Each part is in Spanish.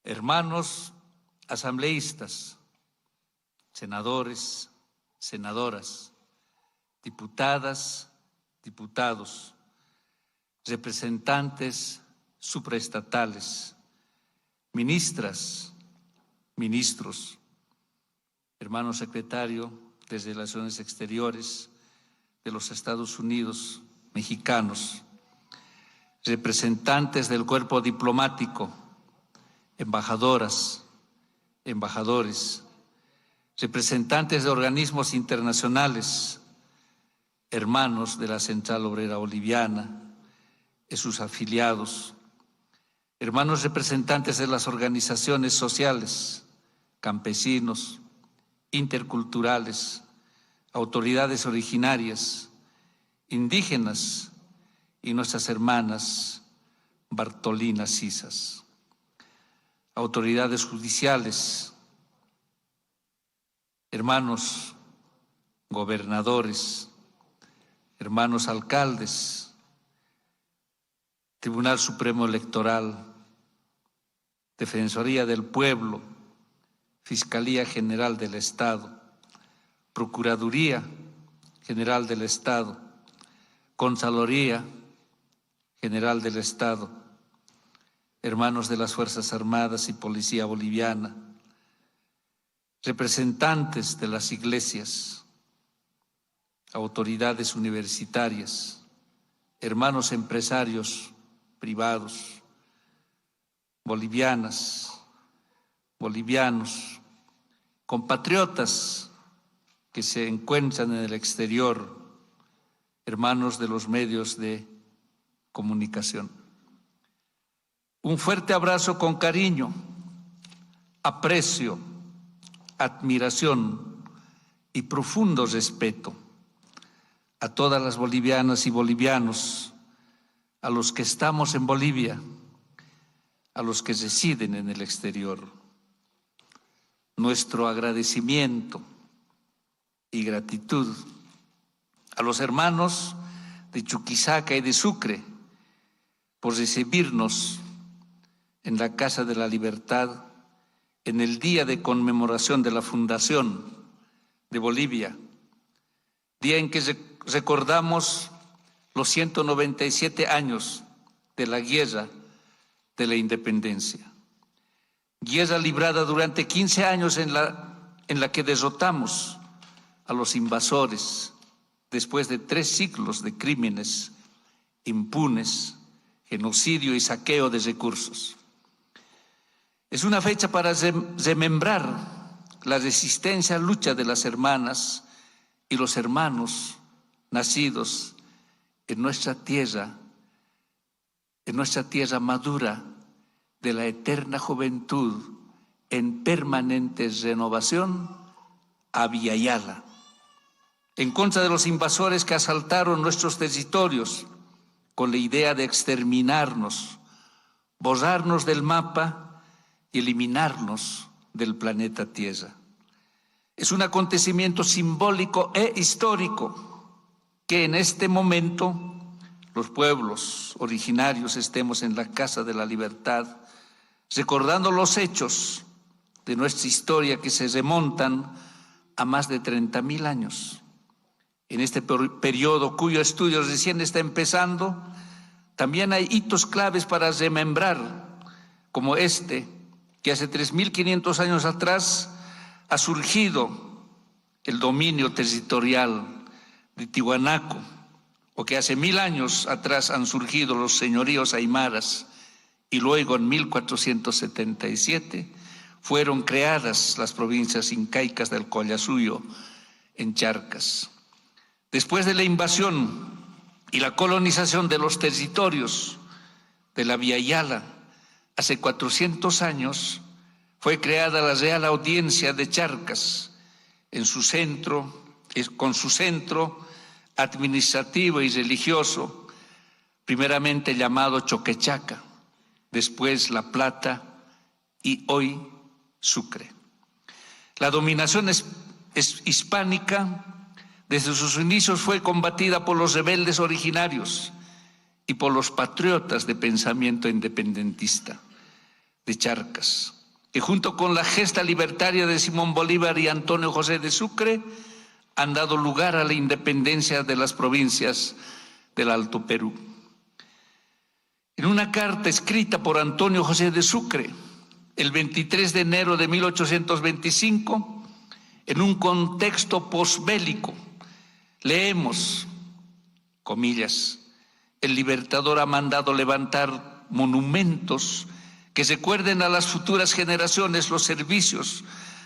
hermanos asambleístas, senadores, senadoras, diputadas, diputados, representantes supraestatales, ministras, ministros, hermano secretario de Relaciones Exteriores de los Estados Unidos mexicanos, representantes del cuerpo diplomático, embajadoras, embajadores, representantes de organismos internacionales, hermanos de la Central Obrera Boliviana y sus afiliados, hermanos representantes de las organizaciones sociales, campesinos, interculturales, autoridades originarias, indígenas y nuestras hermanas bartolinas cisas, autoridades judiciales, hermanos gobernadores, hermanos alcaldes, Tribunal Supremo Electoral, Defensoría del Pueblo, Fiscalía General del Estado, Procuraduría General del Estado, Contraloría General del Estado, hermanos de las Fuerzas Armadas y Policía Boliviana, representantes de las iglesias, autoridades universitarias, hermanos empresarios privados, bolivianas, bolivianos, compatriotas que se encuentran en el exterior, hermanos de los medios de comunicación. Un fuerte abrazo con cariño, aprecio, admiración y profundo respeto a todas las bolivianas y bolivianos, a los que estamos en Bolivia, a los que residen en el exterior. Nuestro agradecimiento y gratitud a los hermanos de Chuquisaca y de Sucre por recibirnos en la Casa de la Libertad en el día de conmemoración de la fundación de Bolivia, día en que recordamos los 197 años de la guerra de la independencia. Guerra librada durante 15 años en la que derrotamos a los invasores después de 3 siglos de crímenes impunes, genocidio y saqueo de recursos. Es una fecha para remembrar la resistencia, lucha de las hermanas y los hermanos nacidos en nuestra tierra madura de la eterna juventud en permanente renovación, a Villayala, en contra de los invasores que asaltaron nuestros territorios con la idea de exterminarnos, borrarnos del mapa y eliminarnos del planeta Tierra. Es un acontecimiento simbólico e histórico que en este momento los pueblos originarios estemos en la Casa de la Libertad, recordando los hechos de nuestra historia que se remontan a más de 30.000 años. En este periodo cuyo estudio recién está empezando, también hay hitos claves para remembrar, como este, que hace 3.500 años atrás ha surgido el dominio territorial de Tiwanaku, o que hace 1000 años atrás han surgido los señoríos aymaras, y luego en 1477 fueron creadas las provincias incaicas del Collasuyo en Charcas. Después de la invasión y la colonización de los territorios de la Villayala, hace 400 años fue creada la Real Audiencia de Charcas con su centro administrativo y religioso, primeramente llamado Choquechaca, después La Plata y hoy Sucre. La dominación hispánica desde sus inicios fue combatida por los rebeldes originarios y por los patriotas de pensamiento independentista de Charcas. que junto con la gesta libertaria de Simón Bolívar y Antonio José de Sucre han dado lugar a la independencia de las provincias del Alto Perú. En una carta escrita por Antonio José de Sucre, el 23 de enero de 1825, en un contexto posbélico, leemos, comillas, el Libertador ha mandado levantar monumentos que recuerden a las futuras generaciones los servicios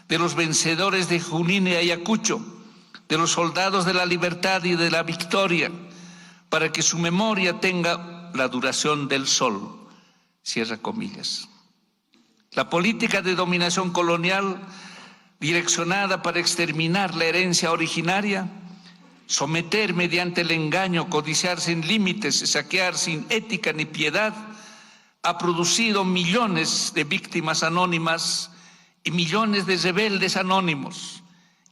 de los vencedores de Junín y Ayacucho, de los soldados de la libertad y de la victoria, para que su memoria tenga la duración del sol, cierra comillas. La política de dominación colonial direccionada para exterminar la herencia originaria, someter mediante el engaño, codiciar sin límites, saquear sin ética ni piedad, ha producido millones de víctimas anónimas y millones de rebeldes anónimos,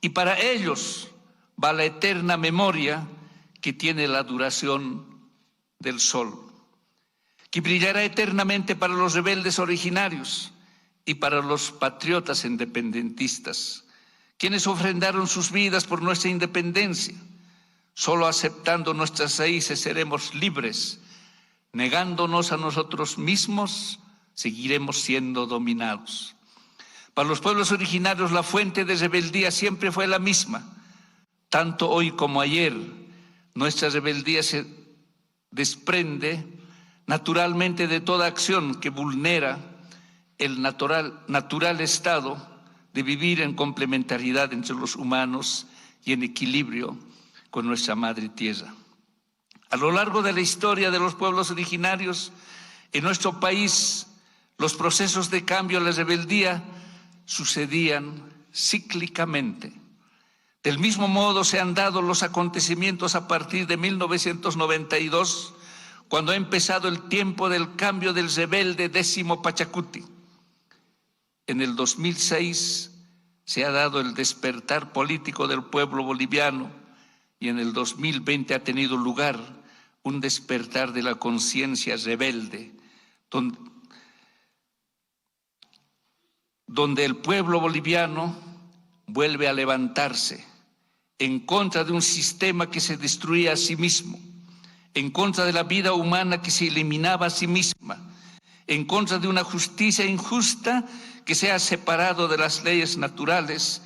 y para ellos va la eterna memoria que tiene la duración del sol, que brillará eternamente para los rebeldes originarios y para los patriotas independentistas, quienes ofrendaron sus vidas por nuestra independencia. Solo aceptando nuestras raíces seremos libres. Negándonos a nosotros mismos, seguiremos siendo dominados. Para los pueblos originarios la fuente de rebeldía siempre fue la misma. Tanto hoy como ayer, nuestra rebeldía se desprende naturalmente de toda acción que vulnera el natural estado de vivir en complementariedad entre los humanos y en equilibrio con nuestra madre tierra. A lo largo de la historia de los pueblos originarios, en nuestro país, los procesos de cambio a la rebeldía sucedían cíclicamente. Del mismo modo se han dado los acontecimientos a partir de 1992, cuando ha empezado el tiempo del cambio del rebelde Décimo Pachacuti. En el 2006 se ha dado el despertar político del pueblo boliviano y en el 2020 ha tenido lugar un despertar de la conciencia rebelde, donde el pueblo boliviano vuelve a levantarse en contra de un sistema que se destruía a sí mismo, en contra de la vida humana que se eliminaba a sí misma, en contra de una justicia injusta que se ha separado de las leyes naturales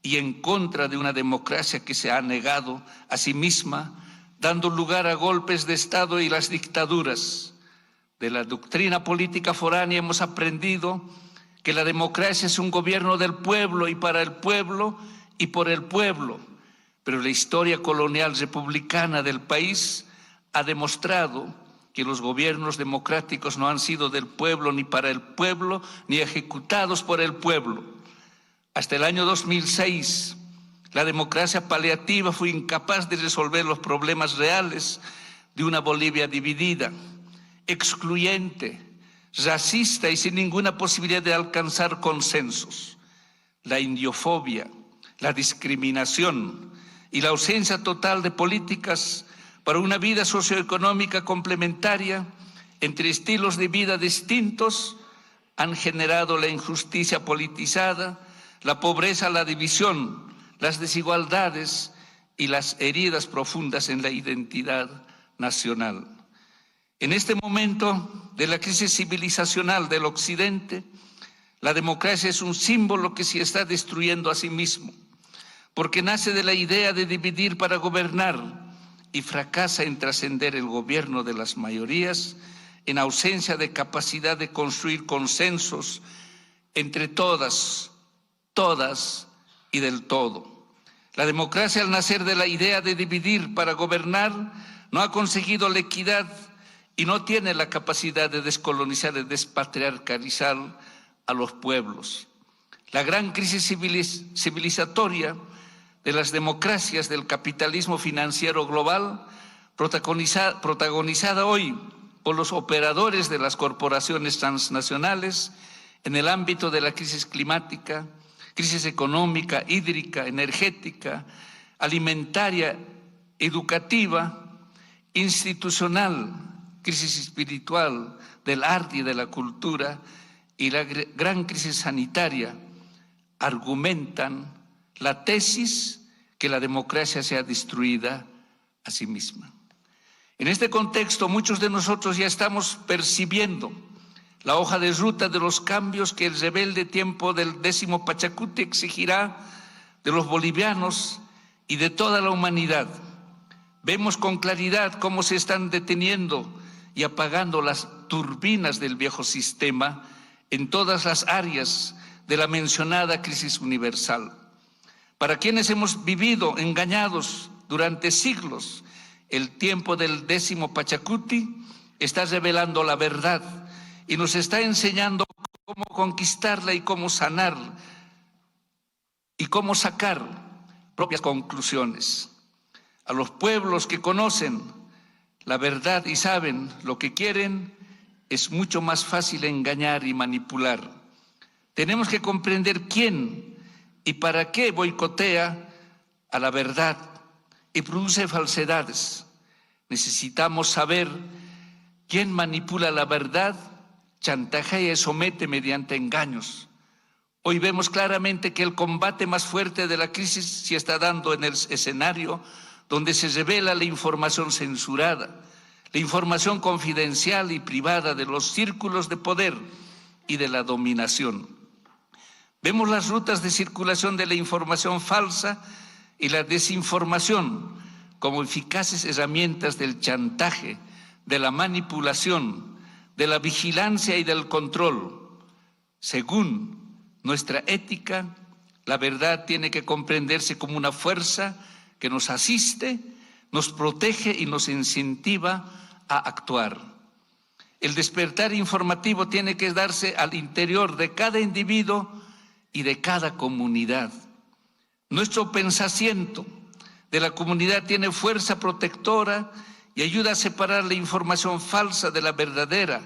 y en contra de una democracia que se ha negado a sí misma, dando lugar a golpes de Estado y las dictaduras. De la doctrina política foránea hemos aprendido que la democracia es un gobierno del pueblo y para el pueblo y por el pueblo, pero la historia colonial republicana del país ha demostrado que los gobiernos democráticos no han sido del pueblo ni para el pueblo, ni ejecutados por el pueblo. Hasta el año 2006, la democracia paliativa fue incapaz de resolver los problemas reales de una Bolivia dividida, excluyente, racista y sin ninguna posibilidad de alcanzar consensos. La indiofobia, la discriminación y la ausencia total de políticas para una vida socioeconómica complementaria entre estilos de vida distintos han generado la injusticia politizada, la pobreza, la división, las desigualdades y las heridas profundas en la identidad nacional. En este momento de la crisis civilizacional del Occidente, la democracia es un símbolo que se está destruyendo a sí mismo, porque nace de la idea de dividir para gobernar y fracasa en trascender el gobierno de las mayorías, en ausencia de capacidad de construir consensos entre todas y del todo. La democracia, al nacer de la idea de dividir para gobernar, no ha conseguido la equidad y no tiene la capacidad de descolonizar y despatriarcalizar a los pueblos. La gran crisis civilizatoria de las democracias del capitalismo financiero global, protagonizada hoy por los operadores de las corporaciones transnacionales en el ámbito de la crisis climática, crisis económica, hídrica, energética, alimentaria, educativa, institucional, crisis espiritual, del arte y de la cultura y la gran crisis sanitaria argumentan la tesis que la democracia sea destruida a sí misma. En este contexto, muchos de nosotros ya estamos percibiendo la hoja de ruta de los cambios que el rebelde tiempo del 10º Pachacuti exigirá de los bolivianos y de toda la humanidad. Vemos con claridad cómo se están deteniendo y apagando las turbinas del viejo sistema en todas las áreas de la mencionada crisis universal. Para quienes hemos vivido engañados durante siglos, el tiempo del 10º Pachacuti está revelando la verdad y nos está enseñando cómo conquistarla y cómo sanar y cómo sacar propias conclusiones. A los pueblos que conocen la verdad y saben lo que quieren, es mucho más fácil engañar y manipular. Tenemos que comprender quién y para qué boicotea a la verdad y produce falsedades. Necesitamos saber quién manipula la verdad, chantajea y somete mediante engaños. Hoy vemos claramente que el combate más fuerte de la crisis se está dando en el escenario donde se revela la información censurada, la información confidencial y privada de los círculos de poder y de la dominación. Vemos las rutas de circulación de la información falsa y la desinformación como eficaces herramientas del chantaje, de la manipulación, de la vigilancia y del control. Según nuestra ética, la verdad tiene que comprenderse como una fuerza que nos asiste, nos protege y nos incentiva a actuar. El despertar informativo tiene que darse al interior de cada individuo y de cada comunidad. Nuestro pensamiento de la comunidad tiene fuerza protectora y ayuda a separar la información falsa de la verdadera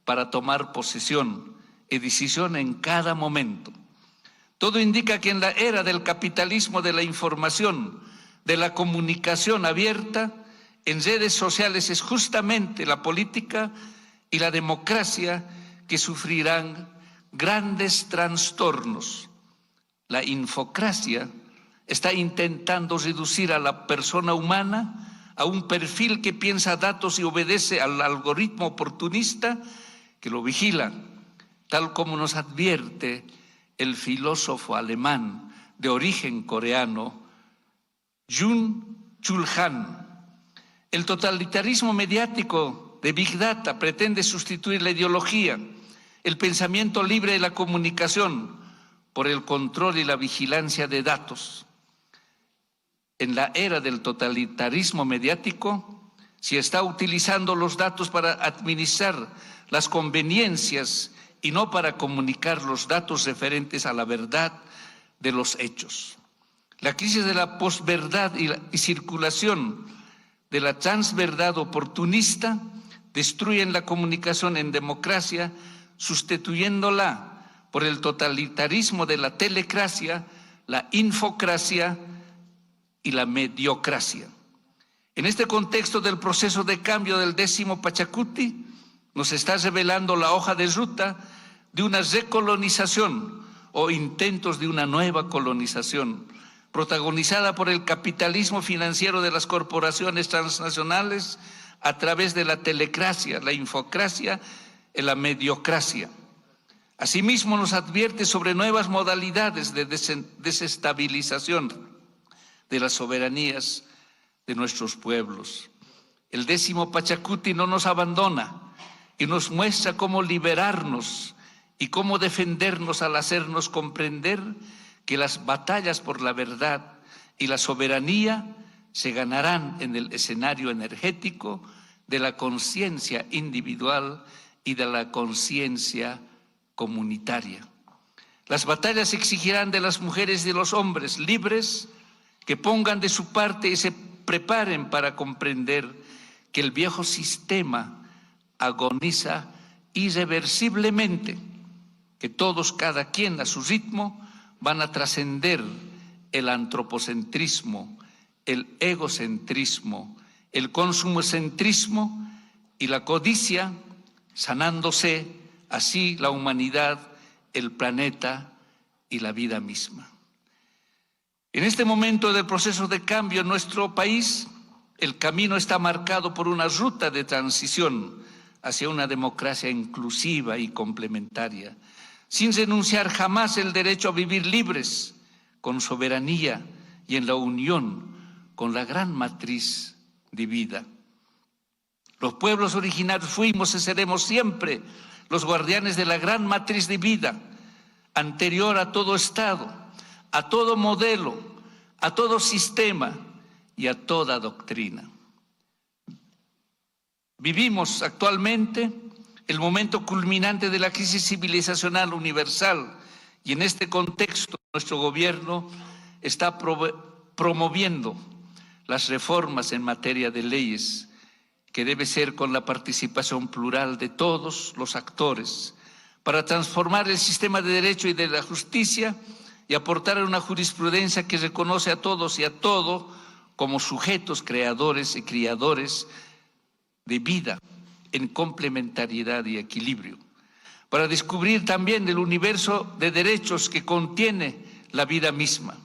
para tomar posesión y decisión en cada momento. Todo indica que en la era del capitalismo de la información, de la comunicación abierta, en redes sociales es justamente la política y la democracia que sufrirán grandes trastornos. La infocracia está intentando reducir a la persona humana a un perfil que piensa datos y obedece al algoritmo oportunista que lo vigila, tal como nos advierte el filósofo alemán de origen coreano, Jung-Chul Han. El totalitarismo mediático de Big Data pretende sustituir la ideología, el pensamiento libre y la comunicación por el control y la vigilancia de datos. En la era del totalitarismo mediático, se está utilizando los datos para administrar las conveniencias y no para comunicar los datos referentes a la verdad de los hechos. La crisis de la posverdad y circulación de la transverdad oportunista destruyen la comunicación en democracia, sustituyéndola por el totalitarismo de la telecracia, la infocracia y la mediocracia. En este contexto del proceso de cambio del 10º Pachacuti, nos está revelando la hoja de ruta de una recolonización o intentos de una nueva colonización, protagonizada por el capitalismo financiero de las corporaciones transnacionales a través de la telecracia, la infocracia y la mediocracia. Asimismo, nos advierte sobre nuevas modalidades de desestabilización de las soberanías de nuestros pueblos. El 10º Pachacuti no nos abandona y nos muestra cómo liberarnos y cómo defendernos al hacernos comprender que las batallas por la verdad y la soberanía se ganarán en el escenario energético de la conciencia individual y de la conciencia comunitaria. Las batallas exigirán de las mujeres y de los hombres libres que pongan de su parte y se preparen para comprender que el viejo sistema agoniza irreversiblemente, que todos, cada quien a su ritmo, van a trascender el antropocentrismo, el egocentrismo, el consumocentrismo y la codicia, sanándose así la humanidad, el planeta y la vida misma. En este momento del proceso de cambio en nuestro país, el camino está marcado por una ruta de transición hacia una democracia inclusiva y complementaria, sin renunciar jamás el derecho a vivir libres, con soberanía y en la unión con la gran matriz de vida. Los pueblos originarios fuimos y seremos siempre los guardianes de la gran matriz de vida, anterior a todo Estado, a todo modelo, a todo sistema y a toda doctrina. Vivimos actualmente el momento culminante de la crisis civilizacional universal y en este contexto nuestro gobierno está promoviendo las reformas en materia de leyes que debe ser con la participación plural de todos los actores para transformar el sistema de derecho y de la justicia y aportar una jurisprudencia que reconoce a todos y a todo como sujetos creadores y criadores de vida en complementariedad y equilibrio, para descubrir también el universo de derechos que contiene la vida misma.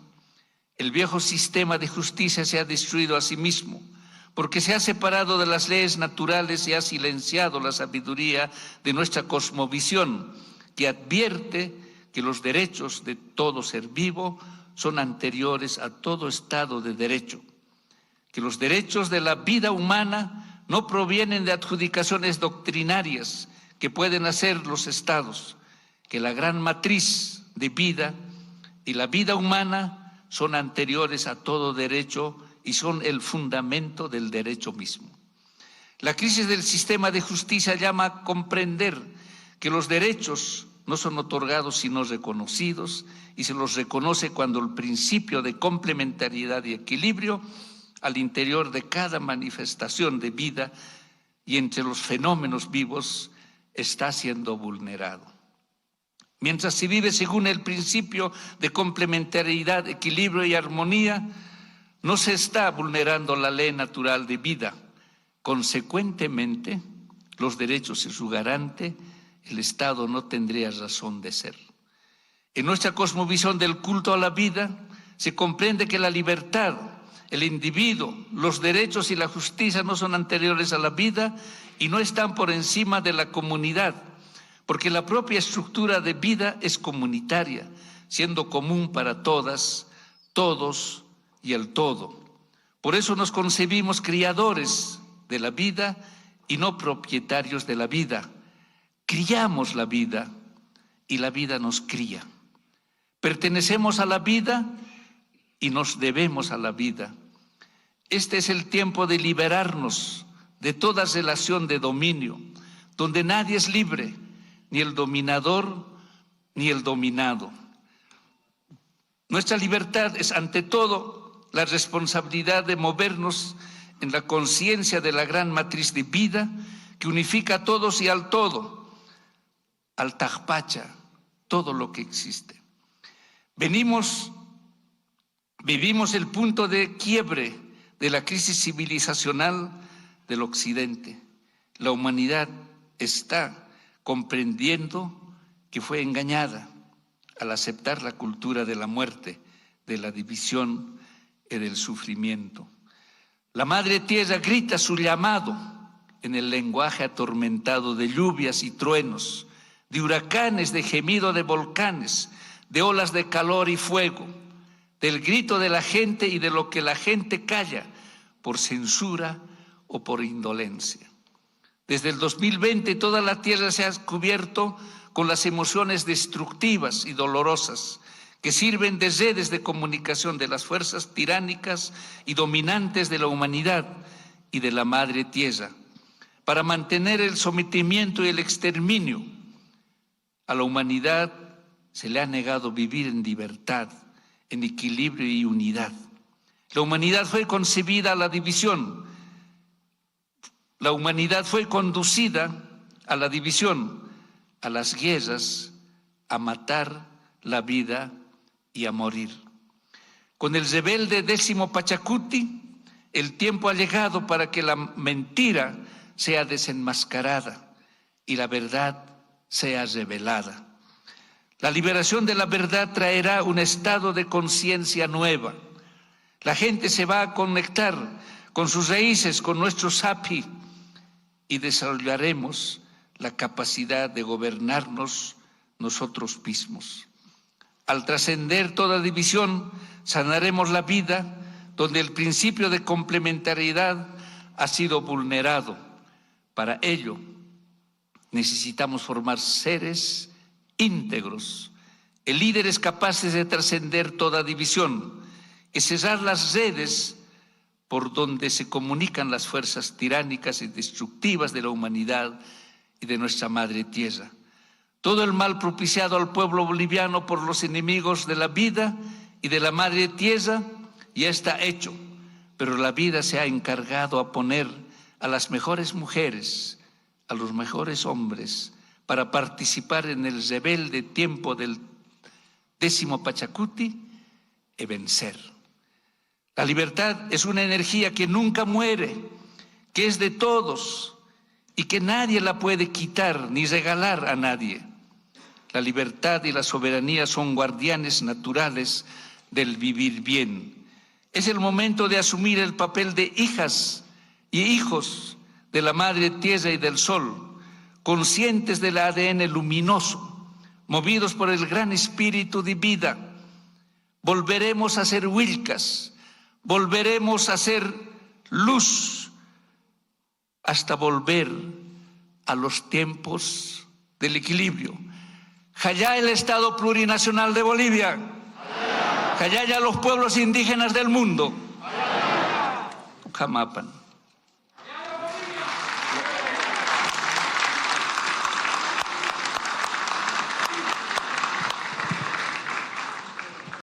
El viejo sistema de justicia se ha destruido a sí mismo, porque se ha separado de las leyes naturales y ha silenciado la sabiduría de nuestra cosmovisión, que advierte que los derechos de todo ser vivo son anteriores a todo estado de derecho, que los derechos de la vida humana no provienen de adjudicaciones doctrinarias que pueden hacer los estados, que la gran matriz de vida y la vida humana son anteriores a todo derecho y son el fundamento del derecho mismo. La crisis del sistema de justicia llama a comprender que los derechos no son otorgados sino reconocidos y se los reconoce cuando el principio de complementariedad y equilibrio al interior de cada manifestación de vida y entre los fenómenos vivos está siendo vulnerado. Mientras se vive según el principio de complementariedad, equilibrio y armonía, no se está vulnerando la ley natural de vida. Consecuentemente, los derechos y su garante, el Estado no tendría razón de ser. En nuestra cosmovisión del culto a la vida, se comprende que la libertad, el individuo, los derechos y la justicia no son anteriores a la vida y no están por encima de la comunidad, porque la propia estructura de vida es comunitaria, siendo común para todas, todos y el todo. Por eso nos concebimos criadores de la vida y no propietarios de la vida. Criamos la vida y la vida nos cría. Pertenecemos a la vida y nos debemos a la vida. Este es el tiempo de liberarnos de toda relación de dominio, donde nadie es libre, ni el dominador ni el dominado. Nuestra libertad es ante todo la responsabilidad de movernos en la conciencia de la gran matriz de vida que unifica a todos y al todo, al Tajpacha, todo lo que existe. Vivimos el punto de quiebre de la crisis civilizacional del Occidente. La humanidad está comprendiendo que fue engañada al aceptar la cultura de la muerte, de la división y del sufrimiento. La Madre Tierra grita su llamado en el lenguaje atormentado de lluvias y truenos, de huracanes, de gemido de volcanes, de olas de calor y fuego, del grito de la gente y de lo que la gente calla por censura o por indolencia. Desde el 2020 toda la tierra se ha cubierto con las emociones destructivas y dolorosas que sirven de redes de comunicación de las fuerzas tiránicas y dominantes de la humanidad y de la Madre Tierra para mantener el sometimiento y el exterminio. A la humanidad se le ha negado vivir en libertad, en equilibrio y unidad. La humanidad fue concebida a la división. La humanidad fue conducida a la división, a las guerras, a matar la vida y a morir. Con el rebelde 10º Pachacuti, el tiempo ha llegado para que la mentira sea desenmascarada y la verdad sea revelada. La liberación de la verdad traerá un estado de conciencia nueva. La gente se va a conectar con sus raíces, con nuestro sapi, y desarrollaremos la capacidad de gobernarnos nosotros mismos. Al trascender toda división, sanaremos la vida donde el principio de complementariedad ha sido vulnerado. Para ello, necesitamos formar seres íntegros, líderes capaces de trascender toda división y cerrar las redes por donde se comunican las fuerzas tiránicas y destructivas de la humanidad y de nuestra madre tierra. Todo el mal propiciado al pueblo boliviano por los enemigos de la vida y de la madre tierra ya está hecho, pero la vida se ha encargado a poner a las mejores mujeres, a los mejores hombres, para participar en el rebelde tiempo del 10º Pachacuti y vencer. La libertad es una energía que nunca muere, que es de todos y que nadie la puede quitar ni regalar a nadie. La libertad y la soberanía son guardianes naturales del vivir bien. Es el momento de asumir el papel de hijas y hijos de la madre tierra y del sol, conscientes del ADN luminoso, movidos por el gran espíritu de vida. Volveremos a ser huilcas, volveremos a ser luz, hasta volver a los tiempos del equilibrio. Jayá el Estado Plurinacional de Bolivia. Jayá los pueblos indígenas del mundo. Jamapan.